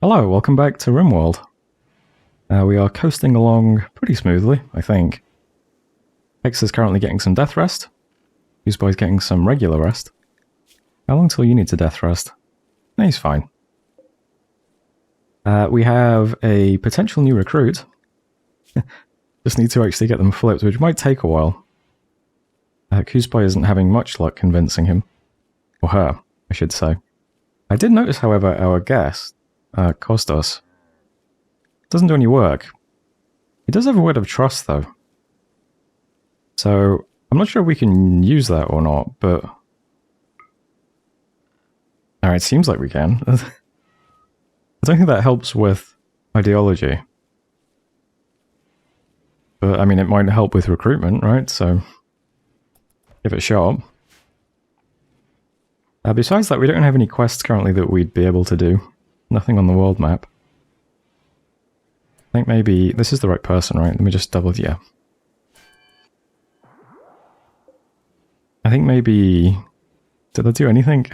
Hello, welcome back to RimWorld. We are coasting along pretty smoothly, I think. Hex is currently getting some death rest. Boy's getting some regular rest. How long till you need to death rest? No, he's fine. We have a potential new recruit. Just need to actually get them flipped, which might take a while. Boy isn't having much luck convincing him. Or her, I should say. I did notice, however, our guest, Kostos, doesn't do any work. He does have a word of trust, though. So, I'm not sure if we can use that or not, but... Alright, seems like we can. I don't think that helps with ideology. But, I mean, it might help with recruitment, right? So, give it a shot. Besides that, we don't have any quests currently that we'd be able to do. Nothing on the world map. I think maybe... This is the right person, right? Let me just double... Yeah. I think maybe... Did I do anything?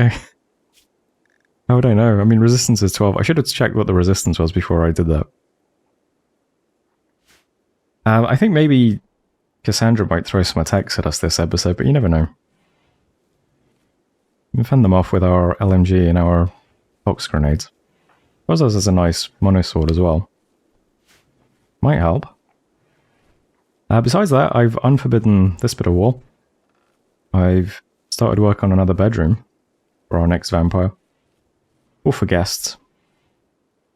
How would I know? I mean, resistance is 12. I should have checked what the resistance was before I did that. I think maybe Cassandra might throw some attacks at us this episode, but you never know. We can fend them off with our LMG and our box grenades. Kostos has a nice monosword as well. Might help. Besides that, I've unforbidden this bit of wall. I've started work on another bedroom for our next vampire. Or for guests.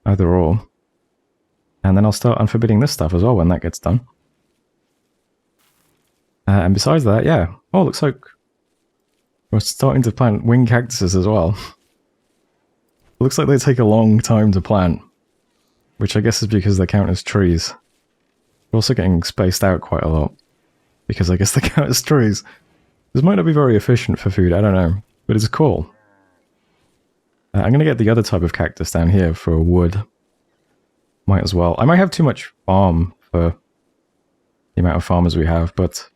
Either or. And then I'll start unforbidding this stuff as well when that gets done. And besides that, yeah. Oh, looks like we're starting to plant wing cactuses as well. It looks like they take a long time to plant. Which I guess is because they count as trees. We're also getting spaced out quite a lot. Because I guess they count as trees. This might not be very efficient for food, I don't know. But it's cool. I'm going to get the other type of cactus down here for wood. Might as well. I might have too much farm for the amount of farmers we have, but...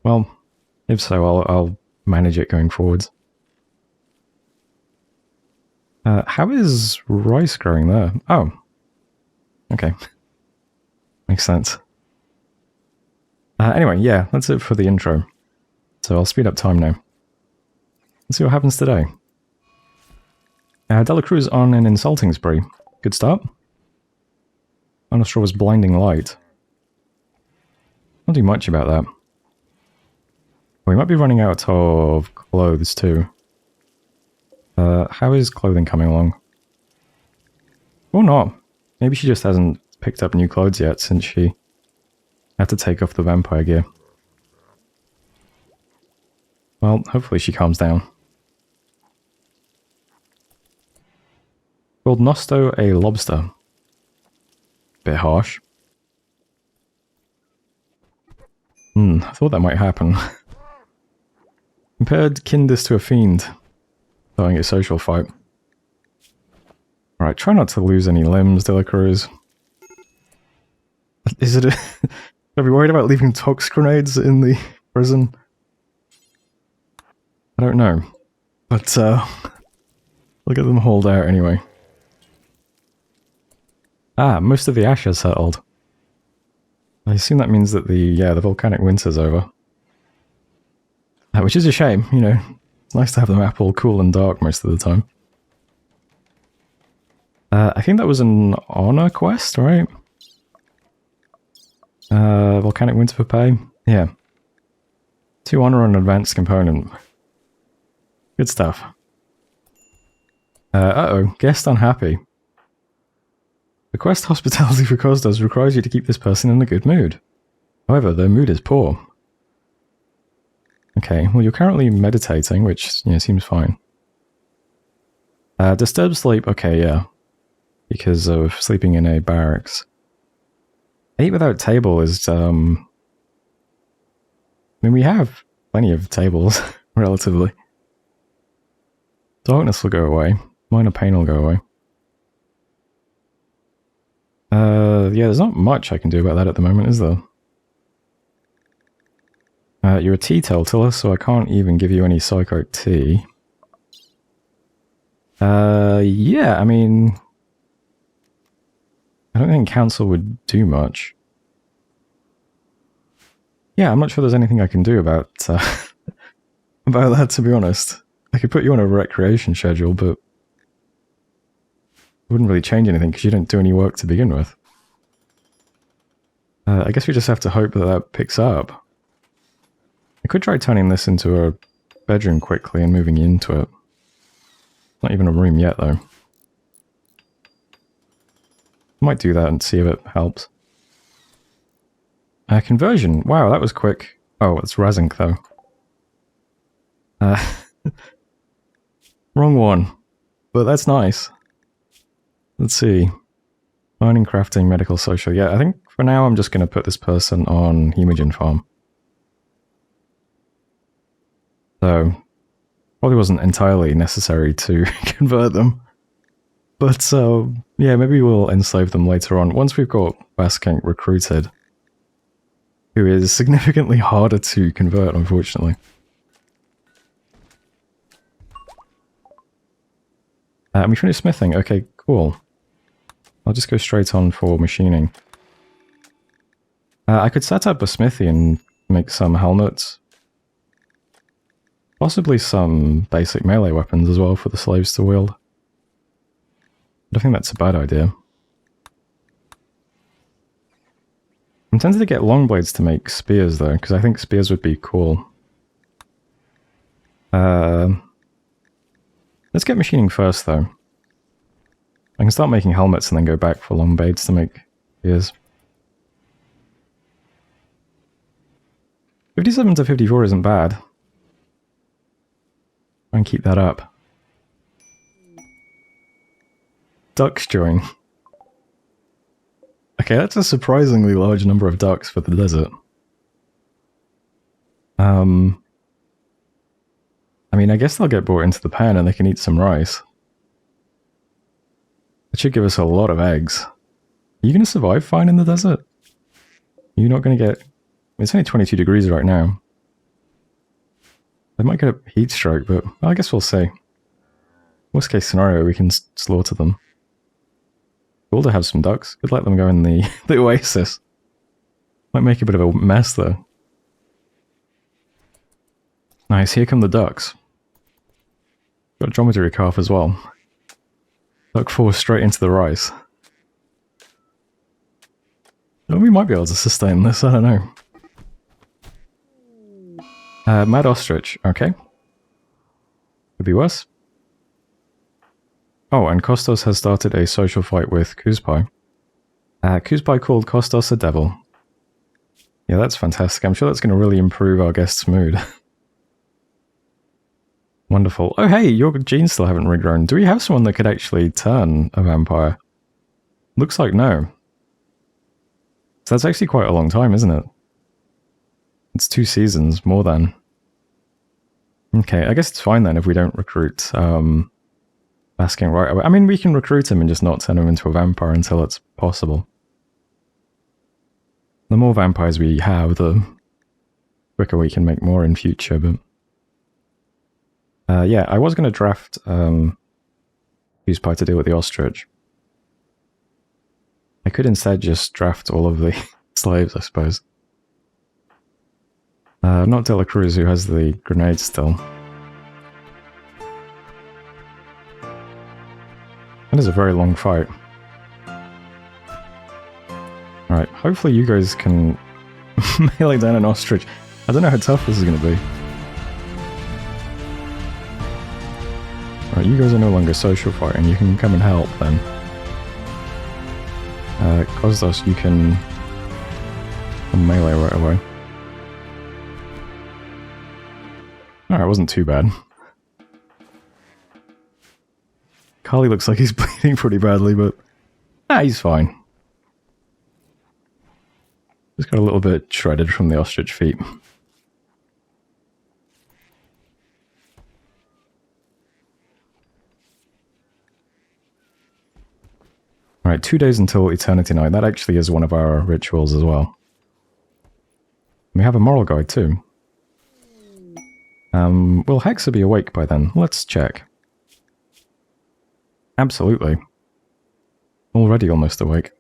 Well, if so, I'll manage it going forwards. How is rice growing there? Oh. Okay. Makes sense. Anyway, yeah, that's it for the intro. So I'll speed up time now. Let's see what happens today. Delacruz on an insulting spree. Good start. Monostraw was blinding light. Not do much about that. We might be running out of clothes too. How is clothing coming along? Or not. Maybe she just hasn't picked up new clothes yet since she had to take off the vampire gear. Well, hopefully she calms down. Called Nosto a lobster. Bit harsh. I thought that might happen. Compared Kindis to a fiend. Starting a social fight. Alright, try not to lose any limbs, Delacruz. Is it a... Are we worried about leaving tox grenades in the prison? I don't know. But, look at them hauled out anyway. Ah, most of the ash has settled. I assume that means that the volcanic winter's over. Which is a shame, you know. It's nice to have the map all cool and dark most of the time. I think that was an honor quest, right? Volcanic winter for pay? Yeah. 2 honor on an advanced component. Good stuff. Uh-oh, guest unhappy. The quest Hospitality for Kostos requires you to keep this person in a good mood. However, their mood is poor. Okay, well you're currently meditating, which, you know, seems fine. Disturbed sleep, okay, yeah. Because of sleeping in a barracks. 8 without table is, I mean, we have plenty of tables, relatively. Darkness will go away. Minor pain will go away. Yeah, there's not much I can do about that at the moment, is there? You're a teetotaler, so I can't even give you any psycho tea. Yeah, I mean... I don't think council would do much. Yeah, I'm not sure there's anything I can do about about that, to be honest. I could put you on a recreation schedule, but it wouldn't really change anything because you don't do any work to begin with. I guess we just have to hope that that picks up. I could try turning this into a bedroom quickly and moving into it. Not even a room yet, though. Might do that and see if it helps. Conversion. Wow, that was quick. Oh, it's Razink, though. Wrong one. But that's nice. Let's see. Mining, crafting, medical, social. Yeah, I think for now I'm just going to put this person on Hemogen Farm. So, probably wasn't entirely necessary to convert them. But, yeah, maybe we'll enslave them later on. Once we've got Basking recruited, who is significantly harder to convert, unfortunately. And we finished smithing. Okay, cool. I'll just go straight on for machining. I could set up a smithy and make some helmets. Possibly some basic melee weapons as well for the slaves to wield. I don't think that's a bad idea. I'm tempted to get long blades to make spears though, because I think spears would be cool. Let's get machining first though. I can start making helmets and then go back for long blades to make spears. 57 to 54 isn't bad. Try and keep that up. Ducks join. Okay, that's a surprisingly large number of ducks for the desert. I mean, I guess they'll get brought into the pen and they can eat some rice. That should give us a lot of eggs. Are you going to survive fine in the desert? You're not going to get... It's only 22 degrees right now. They might get a heat stroke, but well, I guess we'll see. Worst case scenario, we can slaughter them. Cool to have some ducks. Could let them go in the, the oasis. Might make a bit of a mess, though. Nice, here come the ducks. Got a dromedary calf as well. Duck 4 straight into the rice. Oh, we might be able to sustain this, I don't know. Mad ostrich, okay. Could be worse. Oh, and Kostos has started a social fight with Kuzpai. Kuzpai called Kostos a devil. Yeah, that's fantastic. I'm sure that's going to really improve our guest's mood. Wonderful. Oh, hey, your genes still haven't regrown. Do we have someone that could actually turn a vampire? Looks like no. So that's actually quite a long time, isn't it? It's 2 seasons, more than. Okay, I guess it's fine then if we don't recruit Basking right away. I mean, we can recruit him and just not turn him into a vampire until it's possible. The more vampires we have, the quicker we can make more in future, but... yeah, I was going to draft Kuzpai to deal with the ostrich. I could instead just draft all of the slaves, I suppose. Not De La Cruz, who has the grenade still. That is a very long fight. Alright, hopefully you guys can melee down an ostrich. I don't know how tough this is going to be. Alright, you guys are no longer social fighting, you can come and help then. Kostos, you can melee right away. Alright, it wasn't too bad. Carly looks like he's bleeding pretty badly, but... he's fine. Just got a little bit shredded from the ostrich feet. Alright, 2 days until Eternity Night. That actually is one of our rituals as well. We have a moral guide too. Will Hexa be awake by then? Let's check. Absolutely. Already almost awake.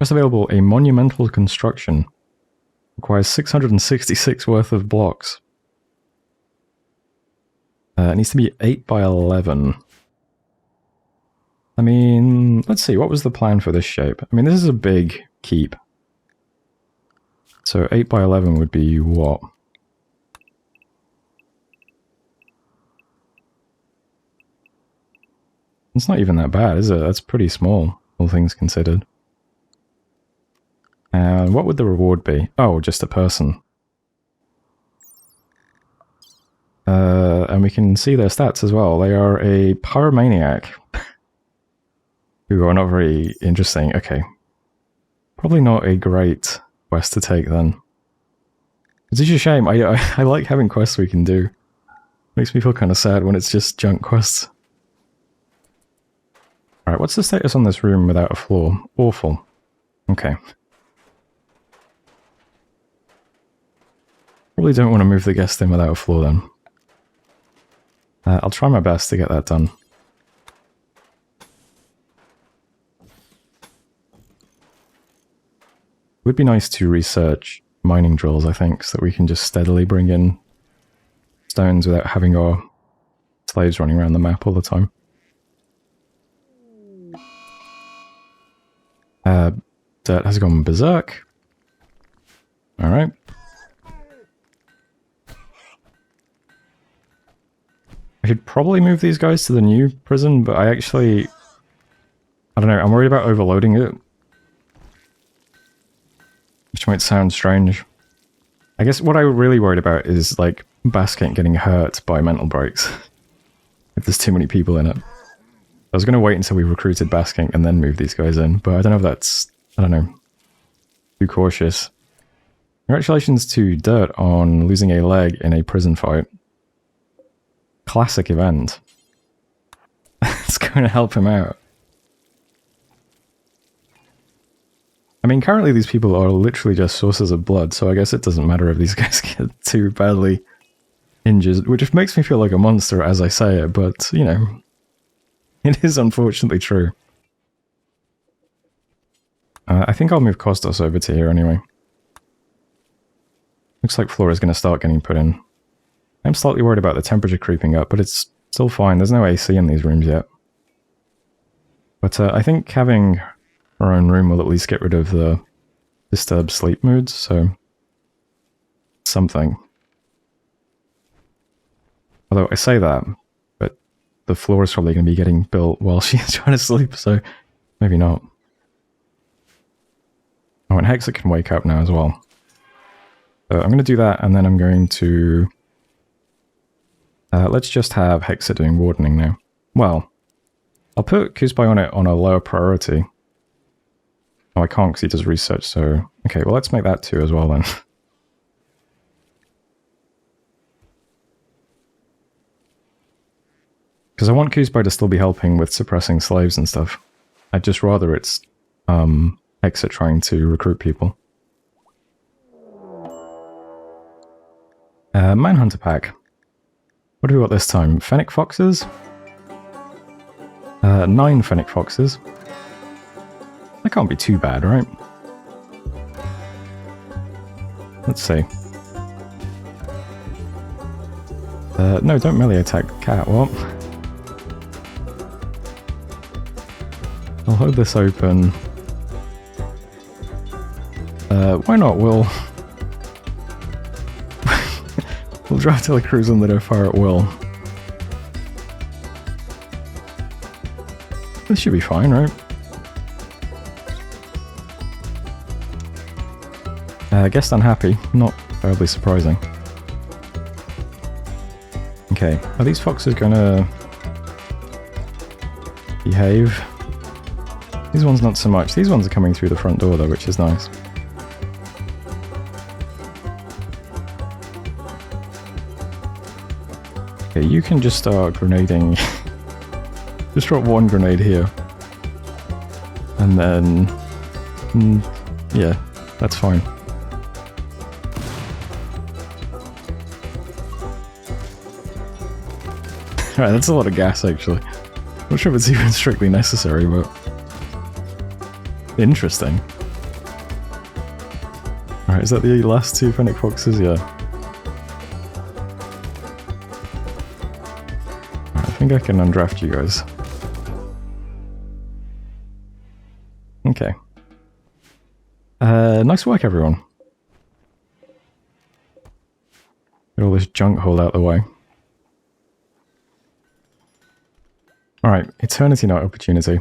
First available, a monumental construction. Requires 666 worth of blocks. It needs to be 8 by 11. I mean, let's see, what was the plan for this shape? I mean, this is a big keep. So 8 by 11 would be what? It's not even that bad, is it? That's pretty small, all things considered. And what would the reward be? Oh, just a person. And we can see their stats as well. They are a pyromaniac. Who are not very interesting. Okay. Probably not a great quest to take then. It's just a shame. I like having quests we can do. Makes me feel kind of sad when it's just junk quests. Alright, what's the status on this room without a floor? Awful. Okay. Probably don't want to move the guest in without a floor then. I'll try my best to get that done. It would be nice to research mining drills, I think, so that we can just steadily bring in stones without having our slaves running around the map all the time. Dirt has gone berserk. Alright. I should probably move these guys to the new prison, but I don't know, I'm worried about overloading it. Which might sound strange. I guess what I'm really worried about is, like, Basket getting hurt by mental breaks. If there's too many people in it. I was going to wait until we recruited Basking and then move these guys in, but I don't know if that's, I don't know, too cautious. Congratulations to Dirt on losing a leg in a prison fight. Classic event. It's going to help him out. I mean, currently these people are literally just sources of blood, so I guess it doesn't matter if these guys get too badly injured, which makes me feel like a monster as I say it, but, you know, it is unfortunately true. I think I'll move Kostos over to here anyway. Looks like floor is going to start getting put in. I'm slightly worried about the temperature creeping up, but it's still fine. There's no AC in these rooms yet. But I think having our own room will at least get rid of the disturbed sleep moods, so something. Although I say that, but the floor is probably going to be getting built while she's trying to sleep, so maybe not. Oh, and Hexa can wake up now as well. So I'm going to do that, and then I'm going to... let's just have Hexa doing wardening now. Well, I'll put Kuzbai on it on a lower priority. Oh, I can't because he does research, so... Okay, well let's make that 2 as well then. Because I want Kuzbai to still be helping with suppressing slaves and stuff. I'd just rather it's Hexa trying to recruit people. Manhunter pack. What do we got this time? Fennec foxes? 9 Fennec foxes. That can't be too bad, right? Let's see. No, don't melee attack the cat, what? I'll hold this open. Why not? We'll drive telecruise and let her fire at will. This should be fine, right? Guest unhappy. Not terribly surprising. Okay, are these foxes gonna behave? These ones not so much. These ones are coming through the front door though, which is nice. Okay, you can just start grenading. Just drop 1 grenade here. And then... yeah, that's fine. Alright, that's a lot of gas actually. Not sure if it's even strictly necessary, but interesting. Alright, is that the last 2 Fennec Foxes? Yeah. Right, I think I can undraft you guys. Okay. Nice work, everyone. Get all this junk hauled out the way. Alright, Eternity Night opportunity.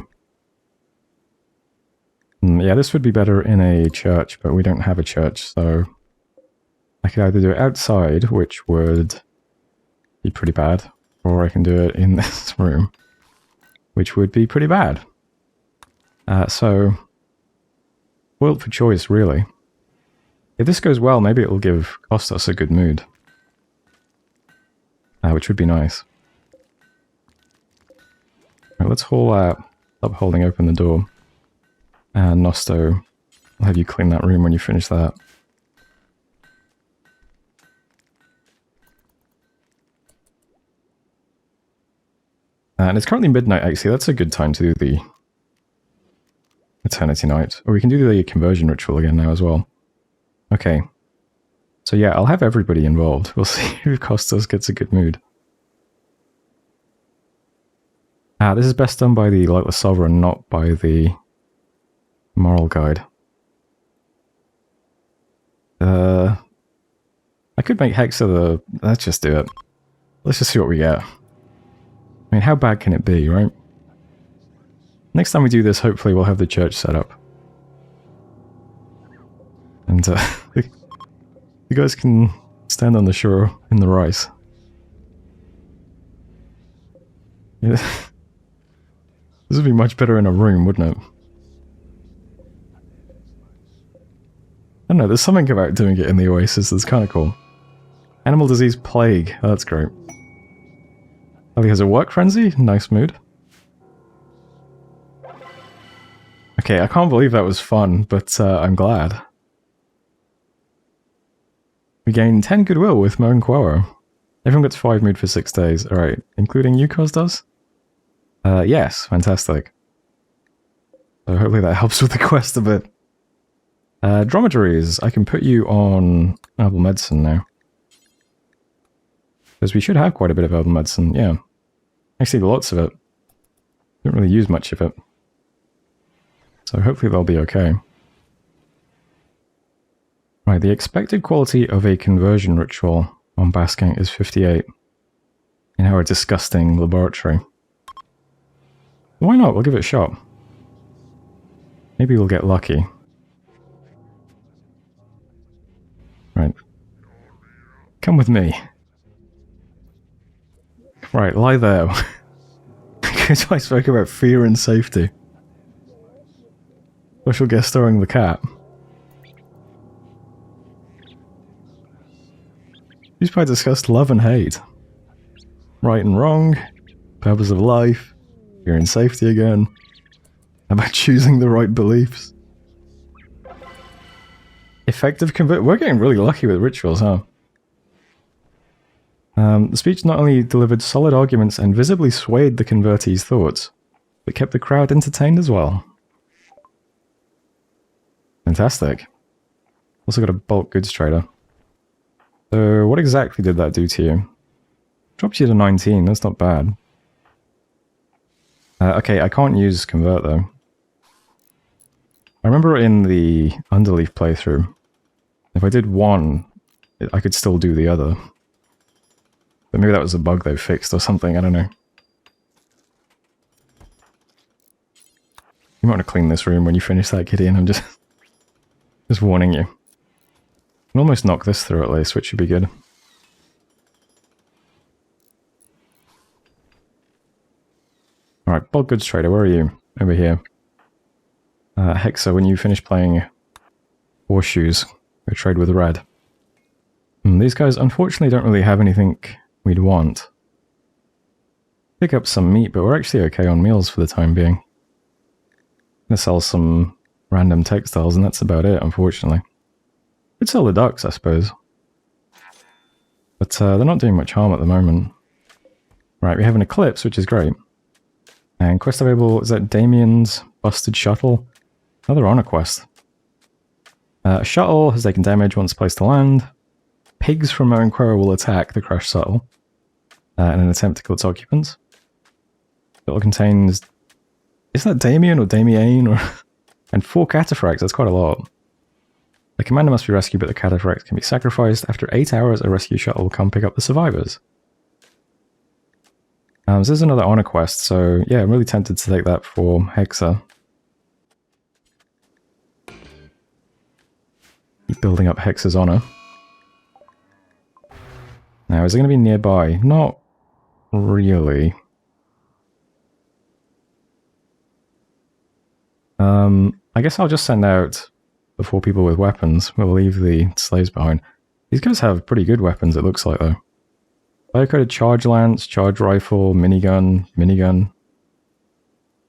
Yeah, this would be better in a church, but we don't have a church, so I could either do it outside, which would be pretty bad, or I can do it in this room, which would be pretty bad. So, spoiled for choice, really. If this goes well, maybe it'll give Kostas a good mood, which would be nice. Right, let's haul stop holding open the door. And Nosto, I'll have you clean that room when you finish that. And it's currently midnight, actually. That's a good time to do the Eternity Night. Or we can do the conversion ritual again now as well. Okay. So yeah, I'll have everybody involved. We'll see if Kostas gets a good mood. This is best done by the Lightless Sovereign, not by the Moral Guide. I could make Hexa the... Let's just do it. Let's just see what we get. I mean, how bad can it be, right? Next time we do this, hopefully we'll have the church set up. And you guys can stand on the shore in the rice. Yeah. This would be much better in a room, wouldn't it? I don't know, there's something about doing it in the Oasis that's kind of cool. Animal Disease Plague, oh, that's great. Oh, he has a work frenzy? Nice mood. Okay, I can't believe that was fun, but I'm glad. We gain 10 goodwill with Mo and Quoro. Everyone gets 5 mood for 6 days. Alright, including you, does? Yes, fantastic. So hopefully that helps with the quest a bit. Dromedaries, I can put you on herbal medicine now. Because we should have quite a bit of herbal medicine, yeah. Actually, lots of it. Don't really use much of it. So hopefully they'll be okay. Right, the expected quality of a conversion ritual on Basking is 58. In our disgusting laboratory. Why not? We'll give it a shot. Maybe we'll get lucky. Right. Come with me. Right, lie there. Because I spoke about fear and safety. Special guest starring the cat. These probably discussed love and hate. Right and wrong. Purpose of life. Fear and safety again. About choosing the right beliefs. Effective convert. We're getting really lucky with rituals, huh? The speech not only delivered solid arguments and visibly swayed the convertees' thoughts, but kept the crowd entertained as well. Fantastic. Also got a bulk goods trader. So what exactly did that do to you? Dropped you to 19, that's not bad. Okay, I can't use convert though. I remember in the Underleaf playthrough, if I did one, I could still do the other. But maybe that was a bug they fixed or something, I don't know. You might want to clean this room when you finish that, Gideon, I'm just warning you. I'll almost knock this through at least, which should be good. Alright, bulk goods trader, where are you? Over here. Hexa, when you finish playing horseshoes, go trade with red. These guys unfortunately don't really have anything we'd want. Pick up some meat, but we're actually okay on meals for the time being. Gonna sell some random textiles, and that's about it, unfortunately. Could sell the ducks, I suppose. But they're not doing much harm at the moment. Right, we have an eclipse, which is great. And quest available, is that Damien's busted shuttle? Another honor quest. A shuttle has taken damage once placed to land. Pigs from Moenquera will attack the crashed shuttle in an attempt to kill its occupants. It contains... Is that Damien or Damien? Or and 4 cataphracts, that's quite a lot. The commander must be rescued, but the cataphracts can be sacrificed. After 8 hours, a rescue shuttle will come pick up the survivors. So this is another honor quest, so yeah, I'm really tempted to take that for Hexa. Keep building up Hexa's honor. Now, is it going to be nearby? Not really. I guess I'll just send out the 4 people with weapons. We'll leave the slaves behind. These guys have pretty good weapons, it looks like, though. Bio-coded charge lance, charge rifle, minigun, minigun.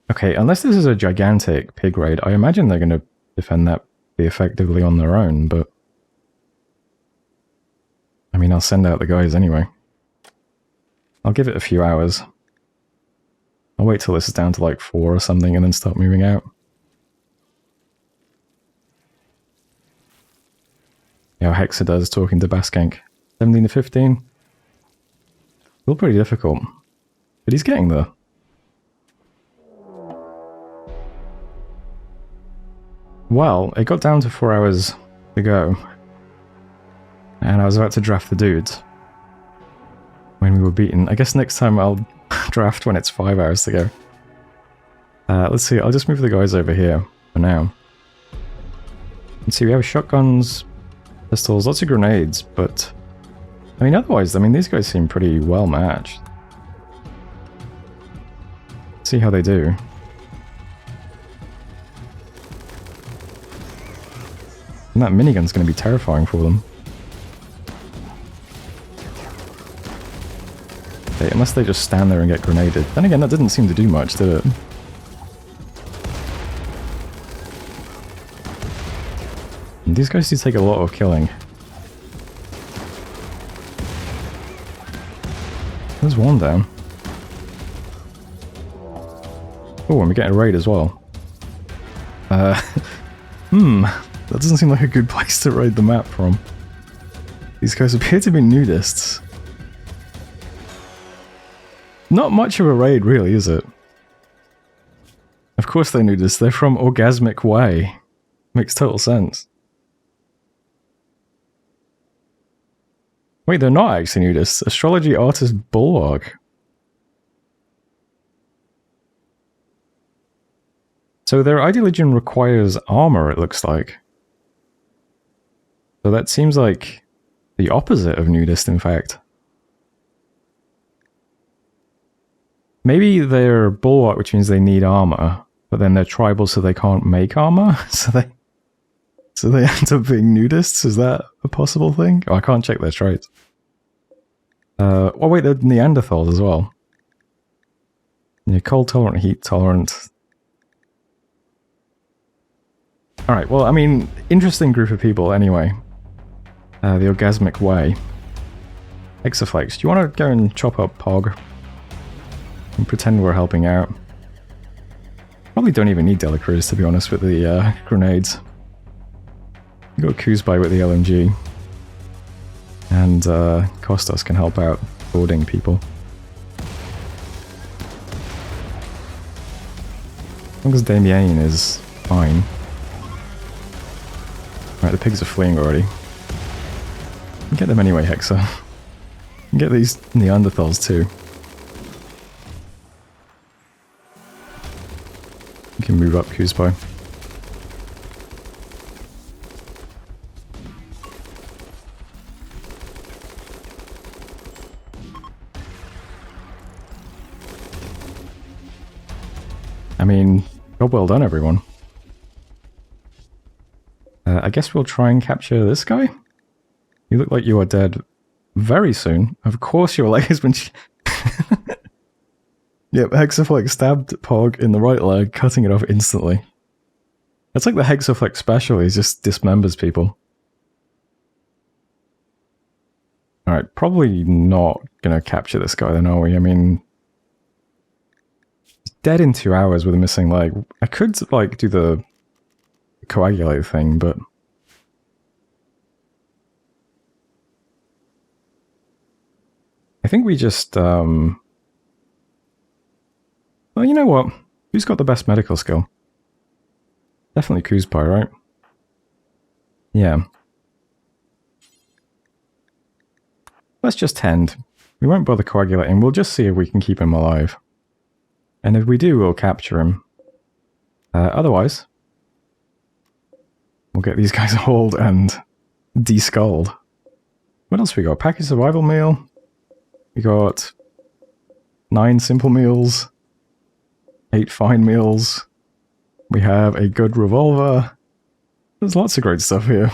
Okay, unless this is a gigantic pig raid, I imagine they're going to defend that pretty effectively on their own, but... I mean, I'll send out the guys anyway. I'll give it a few hours. I'll wait till this is down to like 4 or something and then start moving out. Yeah, how Hexa does talking to Baskank. 17 to 15. Still pretty difficult. But he's getting there. Well, it got down to 4 hours to go. And I was about to draft the dudes. When we were beaten. I guess next time I'll draft when it's 5 hours to go. Let's see, I'll just move the guys over here for now. Let's see, we have shotguns, pistols, lots of grenades, but... I mean, otherwise, these guys seem pretty well matched. Let's see how they do. And that minigun's going to be terrifying for them. Okay, unless they just stand there and get grenaded. Then again, that didn't seem to do much, did it? And these guys do take a lot of killing. There's one down. Oh, and we get a raid as well. That doesn't seem like a good place to raid the map from. These guys appear to be nudists. Not much of a raid, really, is it? Of course they're nudists. They're from Orgasmic Way. Makes total sense. Wait, they're not actually nudists. Astrology Artist Bulwark. So their ideologian requires armor, it looks like. So that seems like the opposite of nudist, in fact. Maybe they're Bulwark, which means they need armor, but then they're tribal so they can't make armor? So they end up being nudists? Is that a possible thing? Oh, I can't check their traits. Oh wait, they're Neanderthals as well. Yeah, cold tolerant, heat tolerant. Alright, well, interesting group of people anyway. The Orgasmic Way. Hexaflex, do you want to go and chop up Pog? And pretend we're helping out. Probably don't even need Delacruz, to be honest, with the grenades. We got Kuzbai with the LMG. And Kostas can help out boarding people. As long as Damien is fine. Right, the pigs are fleeing already. Get them anyway, Hexa. Get these Neanderthals too. You can move up Kuzbai. Job well done, everyone. I guess we'll try and capture this guy? You look like you are dead very soon. Of course your leg has been... Yep, Hexaflex stabbed Pog in the right leg, cutting it off instantly. That's like the Hexaflex special, he just dismembers people. Alright, probably not gonna capture this guy then, are we? dead in 2 hours with a missing leg. I could, like, do the coagulate thing, but... I think we just, Well, you know what? Who's got the best medical skill? Definitely Kuzpai, right? Yeah. Let's just tend. We won't bother coagulating. We'll just see if we can keep him alive. And if we do, we'll capture him. Otherwise, we'll get these guys hauled and de-skulled. What else we got? Package survival meal. We got 9 simple meals. 8 fine meals. We have a good revolver. There's lots of great stuff here.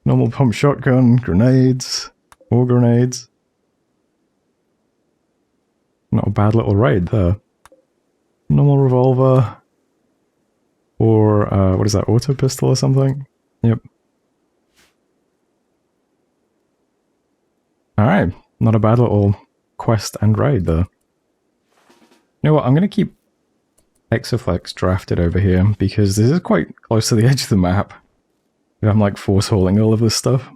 Normal pump shotgun, grenades, more grenades. Not a bad little raid there. Normal revolver. Or, what is that, auto pistol or something? Yep. Alright, not a bad little quest and raid there. You know what, I'm going to keep Exoflex drafted over here, because this is quite close to the edge of the map. If I'm like force hauling all of this stuff.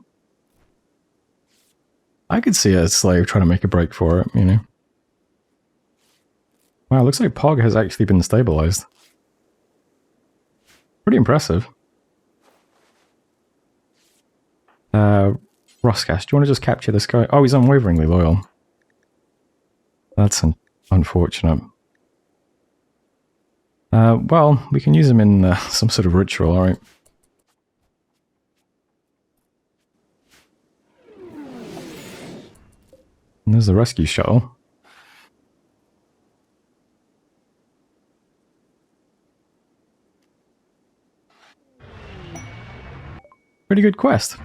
I could see a slave trying to make a break for it, you know. Wow, looks like Pog has actually been stabilized. Pretty impressive. Roscas, do you want to just capture this guy? Oh, he's unwaveringly loyal. That's unfortunate. Well, we can use him in some sort of ritual, alright. And there's the rescue shuttle. Pretty good quest.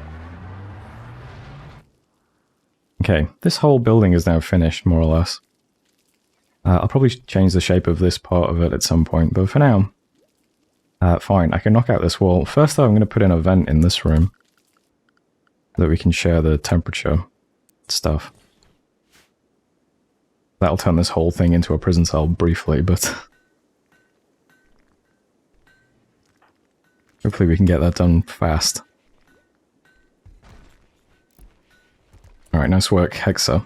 Okay, this whole building is now finished, more or less. I'll probably change the shape of this part of it at some point, but for now... fine, I can knock out this wall. First though, I'm going to put in a vent in this room. So that we can share the temperature stuff. That'll turn this whole thing into a prison cell briefly, but... hopefully we can get that done fast. Alright, nice work, Hexa.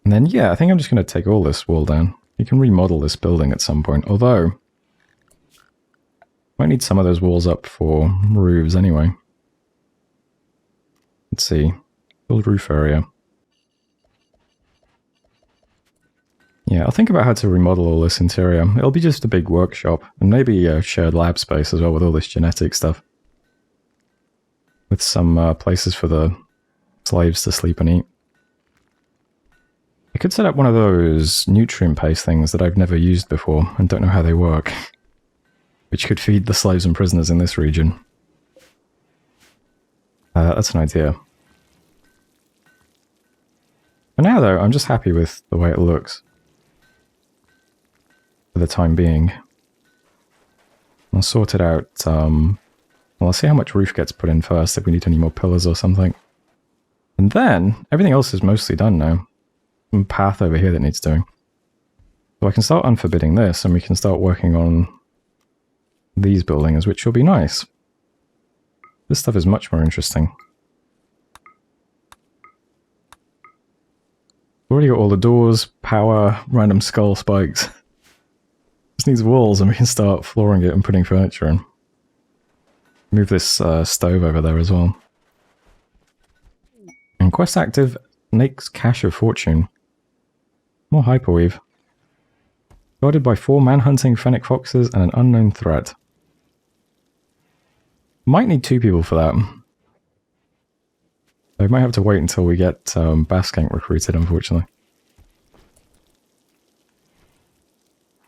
And then, yeah, I think I'm just going to take all this wall down. You can remodel this building at some point, although... might need some of those walls up for roofs anyway. Let's see. Build roof area. Yeah, I'll think about how to remodel all this interior. It'll be just a big workshop, and maybe a shared lab space as well with all this genetic stuff. With some places for the slaves to sleep and eat. I could set up one of those nutrient paste things that I've never used before and don't know how they work. Which could feed the slaves and prisoners in this region. That's an idea. For now though, I'm just happy with the way it looks. For the time being. I'll sort it out, well, I'll see how much roof gets put in first, if we need any more pillars or something. And then, everything else is mostly done now. Some path over here that needs doing. So I can start unforbidding this, and we can start working on these buildings, which will be nice. This stuff is much more interesting. Already got all the doors, power, random skull spikes. Just needs walls, and we can start flooring it and putting furniture in. Move this stove over there as well. And quest active, makes cache of fortune. More hyperweave. Guarded by 4 manhunting fennec foxes and an unknown threat. Might need 2 people for that. I might have to wait until we get Baskank recruited, unfortunately.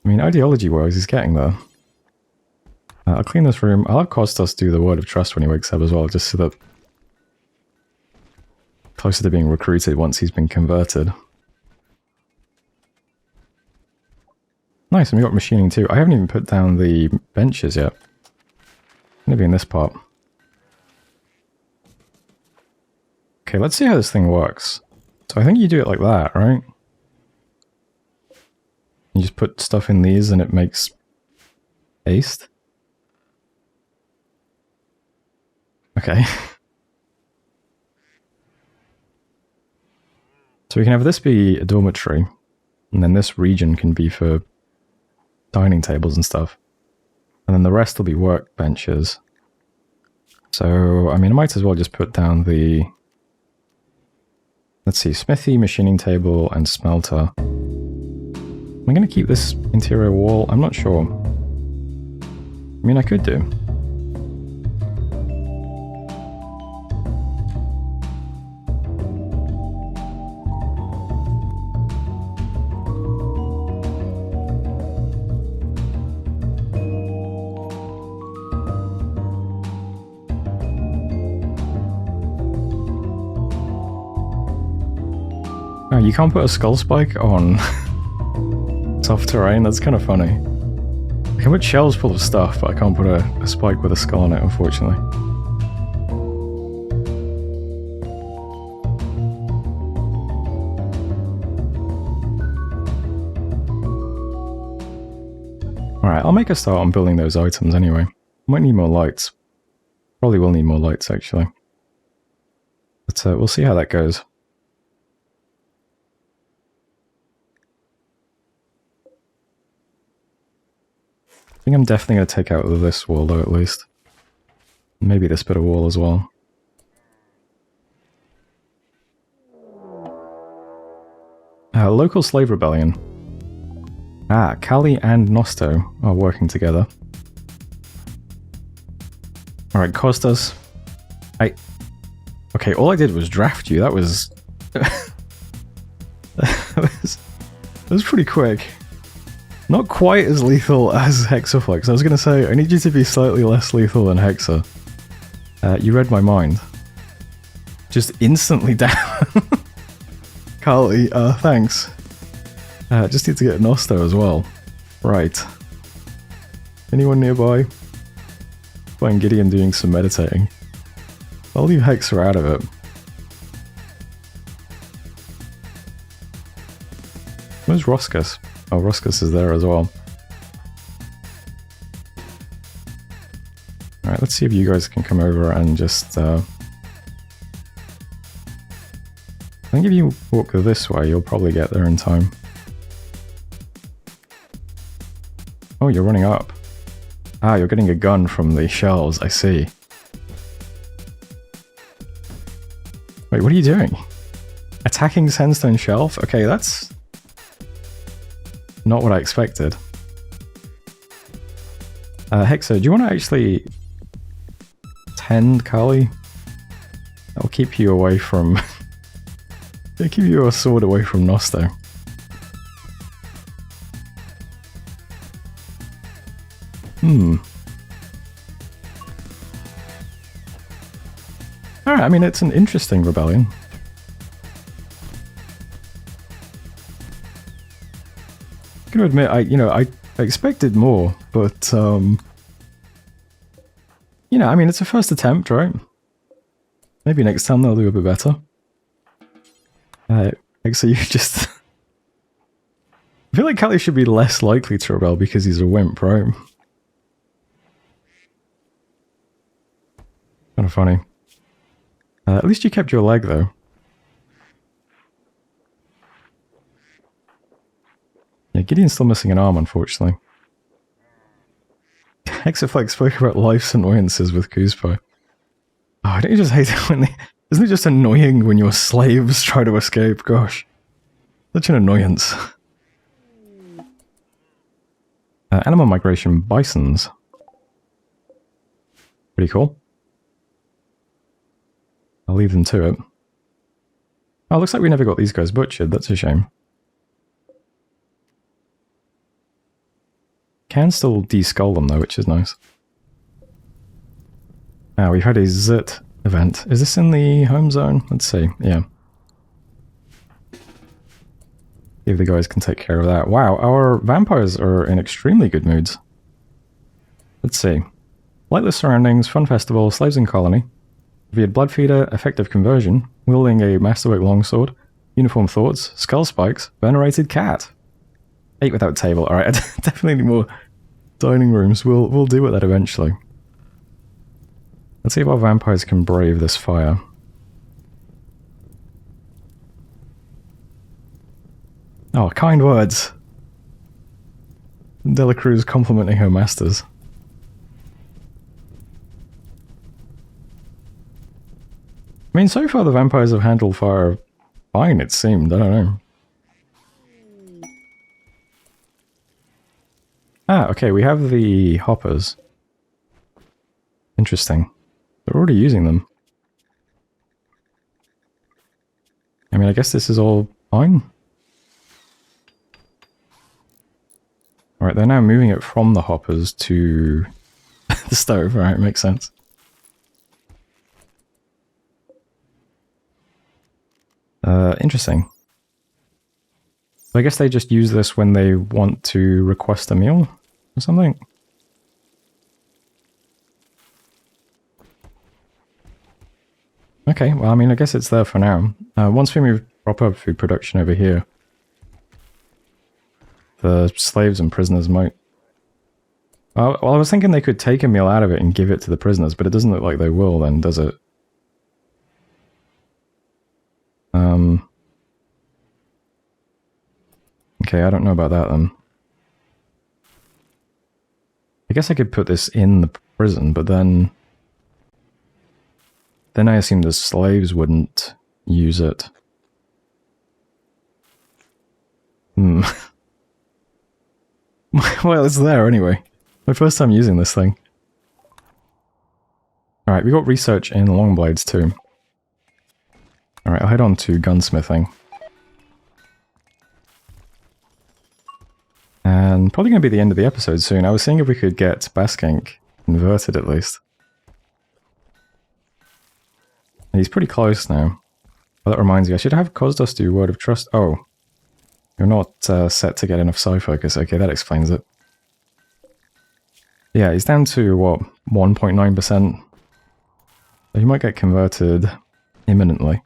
I mean, ideology-wise, he's getting there. I'll clean this room. I'll have Kostos do the word of trust when he wakes up as well, just so that... closer to being recruited once he's been converted. Nice, and we got machining too. I haven't even put down the benches yet. Maybe in this part. Okay, let's see how this thing works. So I think you do it like that, right? put stuff in these and it makes paste. Okay. So we can have this be a dormitory, and then this region can be for dining tables and stuff. And then the rest will be workbenches. So, I mean, I might as well just put down the... Let's see, smithy, machining table, and smelter. Am I going to keep this interior wall? I'm not sure. I mean, I could do. Oh, you can't put a skull spike on soft terrain? That's kind of funny. I can put shelves full of stuff, but I can't put a spike with a skull on it, unfortunately. Alright, I'll make a start on building those items anyway. Might need more lights. Probably will need more lights, actually. But we'll see how that goes. I think I'm definitely going to take out this wall, though, at least. Maybe this bit of wall as well. Local slave rebellion. Ah, Kali and Nosto are working together. Alright, Kostas. Okay, all I did was draft you. That was... that was pretty quick. Not quite as lethal as Hexaflex. I was going to say, I need you to be slightly less lethal than Hexa. You read my mind. Just instantly down. Carly, thanks. Just need to get Nosto as well. Right. Anyone nearby? Find Gideon doing some meditating. I'll leave Hexa out of it. Where's Roscus? Oh, Roscus is there as well. Alright, let's see if you guys can come over and just... I think if you walk this way, you'll probably get there in time. Oh, you're running up. Ah, you're getting a gun from the shells, I see. Wait, what are you doing? Attacking Sandstone Shelf? Okay, that's... not what I expected. Hexa, do you want to actually tend Kali? That'll keep you away from... It'll keep you a sword away from Nosto. Alright, I mean, it's an interesting rebellion. I'm gonna admit, I expected more, but, I mean, it's a first attempt, right? Maybe next time they'll do a bit better. So you just... I feel like Kali should be less likely to rebel because he's a wimp, right? Kind of funny. At least you kept your leg, though. Yeah, Gideon's still missing an arm, unfortunately. Hexaflex spoke about life's annoyances with Kuzpo. Oh, don't you just hate it when they... Isn't it just annoying when your slaves try to escape? Gosh. Such an annoyance. Animal migration, bisons. Pretty cool. I'll leave them to it. Oh, looks like we never got these guys butchered. That's a shame. Can still de-skull them though, which is nice. We've had a Zit event. Is this in the home zone? Let's see. Yeah. See if the guys can take care of that. Wow, our vampires are in extremely good moods. Let's see. Lightless surroundings, fun festival, slaves in colony. Revered bloodfeeder, effective conversion, wielding a masterwork longsword, uniform thoughts, skull spikes, venerated cat. Ate without table. Alright, I definitely need more dining rooms. We'll deal with that eventually. Let's see if our vampires can brave this fire. Oh, kind words. Delacruz complimenting her masters. I mean, so far the vampires have handled fire fine, it seemed. I don't know. Ah, okay, we have the hoppers. Interesting. They're already using them. I mean, I guess this is all fine. Alright, they're now moving it from the hoppers to the stove. Alright, makes sense. Interesting. So I guess they just use this when they want to request a meal or something. Okay, well, I mean, I guess it's there for now. Once we move proper food production over here, the slaves and prisoners might... Well, I was thinking they could take a meal out of it and give it to the prisoners, but it doesn't look like they will then, does it? Okay, I don't know about that then. I guess I could put this in the prison, but then I assume the slaves wouldn't use it. Well, it's there anyway. My first time using this thing. Alright, we got research in longblades too. Alright, I'll head on to gunsmithing. And probably going to be the end of the episode soon. I was seeing if we could get Baskink converted at least. And he's pretty close now. Well, that reminds me, I should have Cosdos do Word of Trust. Oh. You're not set to get enough Psi-Focus. Okay, that explains it. Yeah, he's down to, what, 1.9%? So he might get converted imminently.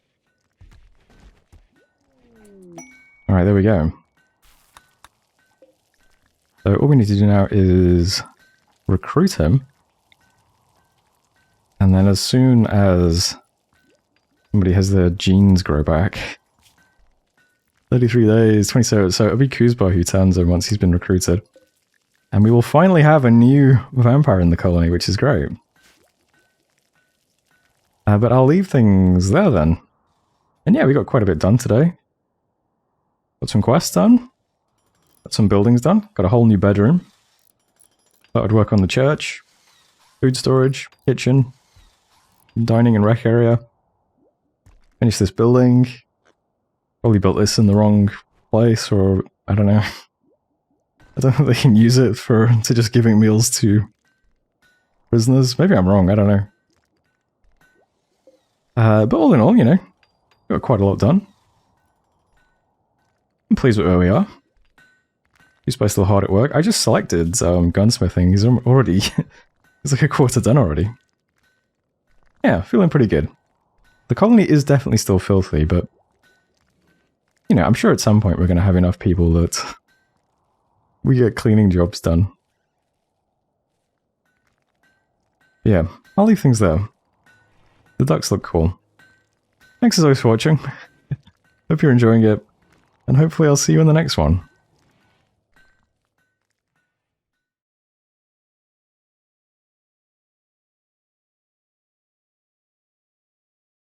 Alright, there we go. So all we need to do now is recruit him. And then as soon as somebody has their genes grow back... 33 days, 27, so it'll be Kuzba who turns him once he's been recruited. And we will finally have a new vampire in the colony, which is great. But I'll leave things there then. And yeah, we got quite a bit done today. Got some quests done. Got some buildings done. Got a whole new bedroom. Thought I'd work on the church. Food storage, kitchen, dining and rec area. Finish this building. Probably built this in the wrong place, or I don't know. I don't think they can use it to just giving meals to prisoners. Maybe I'm wrong, I don't know. But all in all, you know, got quite a lot done. I'm pleased with where we are. He's still hard at work. I just selected gunsmithing. He's already... It's like a quarter done already. Yeah, feeling pretty good. The colony is definitely still filthy, but... You know, I'm sure at some point we're going to have enough people that we get cleaning jobs done. Yeah, I'll leave things there. The ducks look cool. Thanks as always for watching. Hope you're enjoying it, and hopefully I'll see you in the next one.